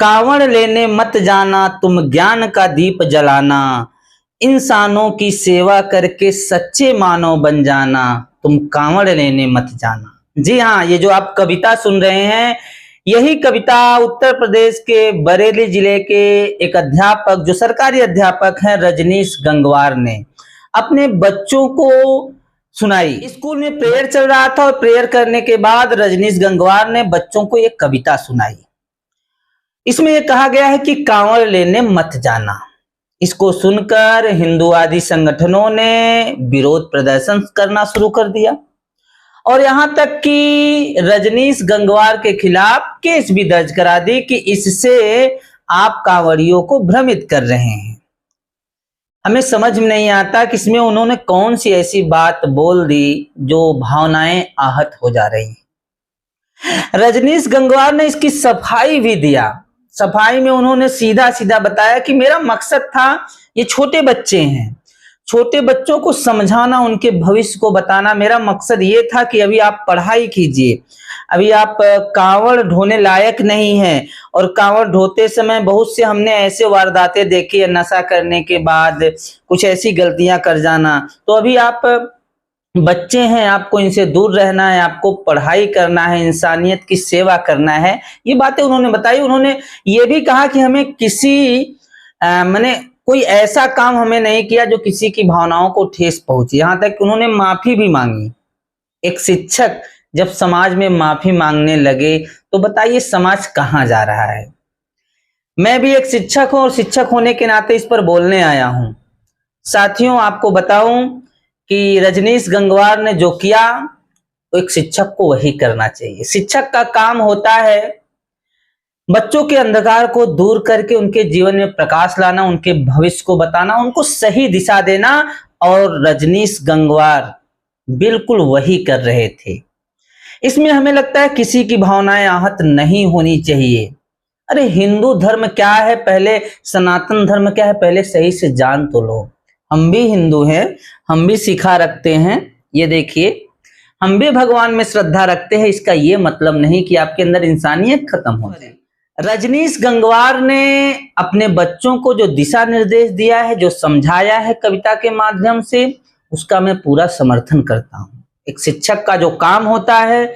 कांवड़ लेने मत जाना, तुम ज्ञान का दीप जलाना, इंसानों की सेवा करके सच्चे मानव बन जाना, तुम कांवड़ लेने मत जाना। जी हाँ, ये जो आप कविता सुन रहे हैं, यही कविता उत्तर प्रदेश के बरेली जिले के एक अध्यापक, जो सरकारी अध्यापक हैं, रजनीश गंगवार ने अपने बच्चों को सुनाई। स्कूल में प्रेयर चल रहा था और प्रेयर करने के बाद रजनीश गंगवार ने बच्चों को एक कविता सुनाई। इसमें यह कहा गया है कि कांवड़ लेने मत जाना। इसको सुनकर हिंदूवादी संगठनों ने विरोध प्रदर्शन करना शुरू कर दिया और यहां तक कि रजनीश गंगवार के खिलाफ केस भी दर्ज करा दी कि इससे आप कांवड़ियों को भ्रमित कर रहे हैं। हमें समझ में नहीं आता कि इसमें उन्होंने कौन सी ऐसी बात बोल दी जो भावनाएं आहत हो जा रही हैं। रजनीश गंगवार ने इसकी सफाई भी दिया। सफाई में उन्होंने सीधा सीधा बताया कि मेरा मकसद था, ये छोटे बच्चे हैं, छोटे बच्चों को समझाना, उनके भविष्य को बताना। मेरा मकसद ये था कि अभी आप पढ़ाई कीजिए, अभी आप कांवड़ ढोने लायक नहीं हैं। और कांवड़ ढोते समय बहुत से हमने ऐसे वारदातें देखी है, नशा करने के बाद कुछ ऐसी गलतियां कर जाना। तो अभी आप बच्चे हैं, आपको इनसे दूर रहना है, आपको पढ़ाई करना है, इंसानियत की सेवा करना है। ये बातें उन्होंने बताई। उन्होंने ये भी कहा कि हमें किसी मैंने कोई ऐसा काम हमें नहीं किया जो किसी की भावनाओं को ठेस पहुंची। यहां तक कि उन्होंने माफी भी मांगी। एक शिक्षक जब समाज में माफी मांगने लगे तो बताइए समाज कहां जा रहा है। मैं भी एक शिक्षक हूं और शिक्षक होने के नाते इस पर बोलने आया हूं। साथियों, आपको बताऊं कि रजनीश गंगवार ने जो किया, तो एक शिक्षक को वही करना चाहिए। शिक्षक का काम होता है बच्चों के अंधकार को दूर करके उनके जीवन में प्रकाश लाना, उनके भविष्य को बताना, उनको सही दिशा देना। और रजनीश गंगवार बिल्कुल वही कर रहे थे। इसमें हमें लगता है किसी की भावनाएं आहत नहीं होनी चाहिए। अरे हिंदू धर्म क्या है, पहले सनातन धर्म क्या है, पहले सही से जान तो लो। हम भी हिंदू हैं, हम भी सिखा रखते हैं। ये देखिए, हम भी भगवान में श्रद्धा रखते हैं। इसका ये मतलब नहीं कि आपके अंदर इंसानियत खत्म हो जाए। रजनीश गंगवार ने अपने बच्चों को जो दिशा निर्देश दिया है, जो समझाया है कविता के माध्यम से, उसका मैं पूरा समर्थन करता हूं। एक शिक्षक का जो काम होता है,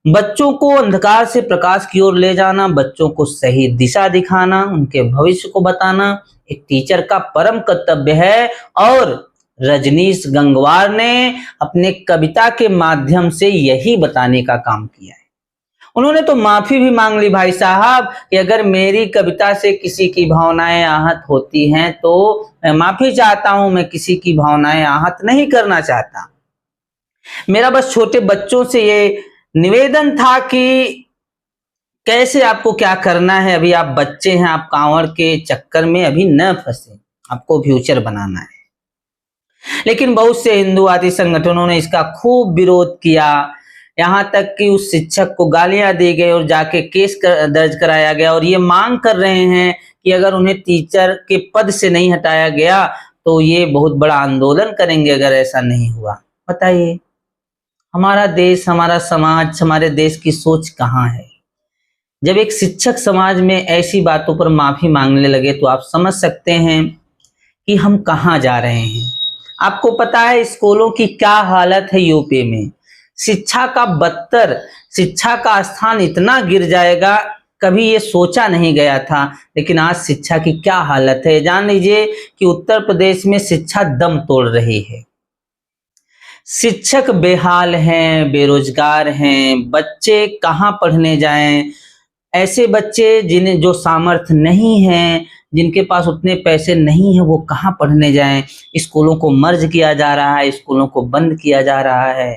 बच्चों को अंधकार से प्रकाश की ओर ले जाना, बच्चों को सही दिशा दिखाना, उनके भविष्य को बताना, एक टीचर का परम कर्तव्य है। और रजनीश गंगवार ने अपने कविता के माध्यम से यही बताने का काम किया है। उन्होंने तो माफी भी मांग ली भाई साहब कि अगर मेरी कविता से किसी की भावनाएं आहत होती हैं तो मैं माफी चाहता हूं, मैं किसी की भावनाएं आहत नहीं करना चाहता। मेरा बस छोटे बच्चों से ये निवेदन था कि कैसे आपको क्या करना है। अभी आप बच्चे हैं, आप कांवड़ के चक्कर में अभी न फंसे, आपको फ्यूचर बनाना है। लेकिन बहुत से हिंदूवादी संगठनों ने इसका खूब विरोध किया, यहां तक कि उस शिक्षक को गालियां दी गई और जाके केस दर्ज कराया गया। और ये मांग कर रहे हैं कि अगर उन्हें टीचर के पद से नहीं हटाया गया तो ये बहुत बड़ा आंदोलन करेंगे अगर ऐसा नहीं हुआ। बताइए, हमारा देश, हमारा समाज, हमारे देश की सोच कहाँ है। जब एक शिक्षक समाज में ऐसी बातों पर माफी मांगने लगे तो आप समझ सकते हैं कि हम कहाँ जा रहे हैं। आपको पता है स्कूलों की क्या हालत है यूपी में। शिक्षा का बदतर, शिक्षा का स्थान इतना गिर जाएगा, कभी ये सोचा नहीं गया था। लेकिन आज शिक्षा की क्या हालत है, जान लीजिए कि उत्तर प्रदेश में शिक्षा दम तोड़ रही है। शिक्षक बेहाल हैं, बेरोजगार हैं, बच्चे कहाँ पढ़ने जाएं। ऐसे बच्चे जिन्हें जो सामर्थ्य नहीं है, जिनके पास उतने पैसे नहीं है, वो कहाँ पढ़ने जाएं। स्कूलों को मर्ज किया जा रहा है, स्कूलों को बंद किया जा रहा है।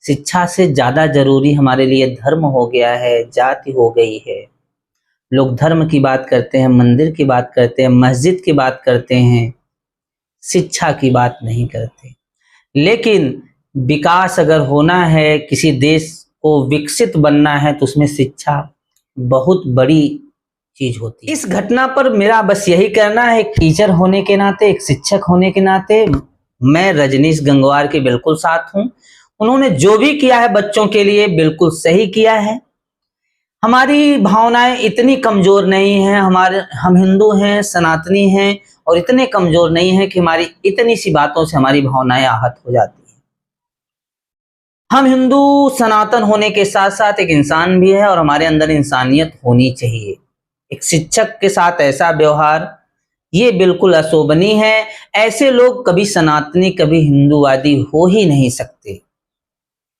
शिक्षा से ज्यादा जरूरी हमारे लिए धर्म हो गया है, जाति हो गई है। लोग धर्म की बात करते हैं, मंदिर की बात करते हैं, मस्जिद की बात करते हैं, शिक्षा की बात नहीं करते। लेकिन विकास अगर होना है, किसी देश को विकसित बनना है, तो उसमें शिक्षा बहुत बड़ी चीज होती है। इस घटना पर मेरा बस यही कहना है, एक टीचर होने के नाते, एक शिक्षक होने के नाते मैं रजनीश गंगवार के बिल्कुल साथ हूं। उन्होंने जो भी किया है बच्चों के लिए बिल्कुल सही किया है। हमारी भावनाएं इतनी कमजोर नहीं हैं, हम हिंदू हैं, सनातनी हैं, और इतने कमजोर नहीं हैं कि हमारी इतनी सी बातों से हमारी भावनाएं आहत हो जाती हैं। हम हिंदू सनातन होने के साथ साथ एक इंसान भी है और हमारे अंदर इंसानियत होनी चाहिए। एक शिक्षक के साथ ऐसा व्यवहार ये बिल्कुल अशोभनीय है। ऐसे लोग कभी सनातनी कभी हिंदूवादी हो ही नहीं सकते।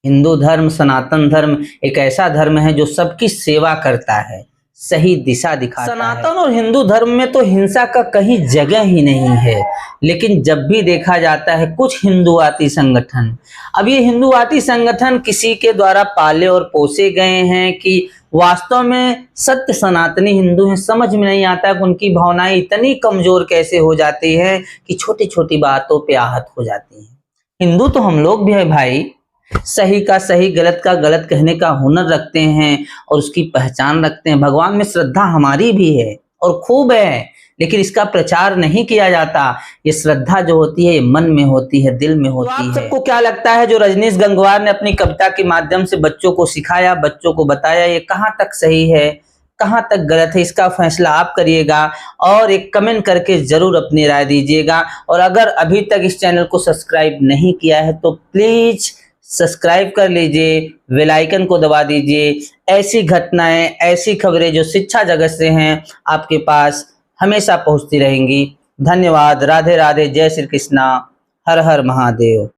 हिंदू धर्म, सनातन धर्म एक ऐसा धर्म है जो सबकी सेवा करता है, सही दिशा दिखाता है। सनातन और हिंदू धर्म में तो हिंसा का कहीं जगह ही नहीं है, लेकिन जब भी देखा जाता है कुछ हिंदुवादी संगठन, अब ये हिंदुवादी संगठन किसी के द्वारा पाले और पोसे गए हैं कि वास्तव में सत्य सनातनी हिंदू हैं, समझ में नहीं आता कि उनकी भावनाएं इतनी कमजोर कैसे हो जाती है कि छोटी छोटी बातों पे आहत हो जाती हैं। हिंदू तो हम लोग भी है भाई, सही का सही, गलत का गलत कहने का हुनर रखते हैं और उसकी पहचान रखते हैं। भगवान में श्रद्धा हमारी भी है और खूब है, लेकिन इसका प्रचार नहीं किया जाता। ये श्रद्धा जो होती है ये मन में होती है, दिल में होती है। आप सबको क्या लगता है जो रजनीश गंगवार ने अपनी कविता के माध्यम से बच्चों को सिखाया, बच्चों को बताया, ये कहाँ तक सही है, कहाँ तक गलत है, इसका फैसला आप करिएगा और एक कमेंट करके जरूर अपनी राय दीजिएगा। और अगर अभी तक इस चैनल को सब्सक्राइब नहीं किया है तो प्लीज सब्सक्राइब कर लीजिए, बेल आइकन को दबा दीजिए। ऐसी घटनाएं, ऐसी खबरें जो शिक्षा जगत से हैं आपके पास हमेशा पहुंचती रहेंगी। धन्यवाद। राधे राधे। जय श्री कृष्णा। हर हर महादेव।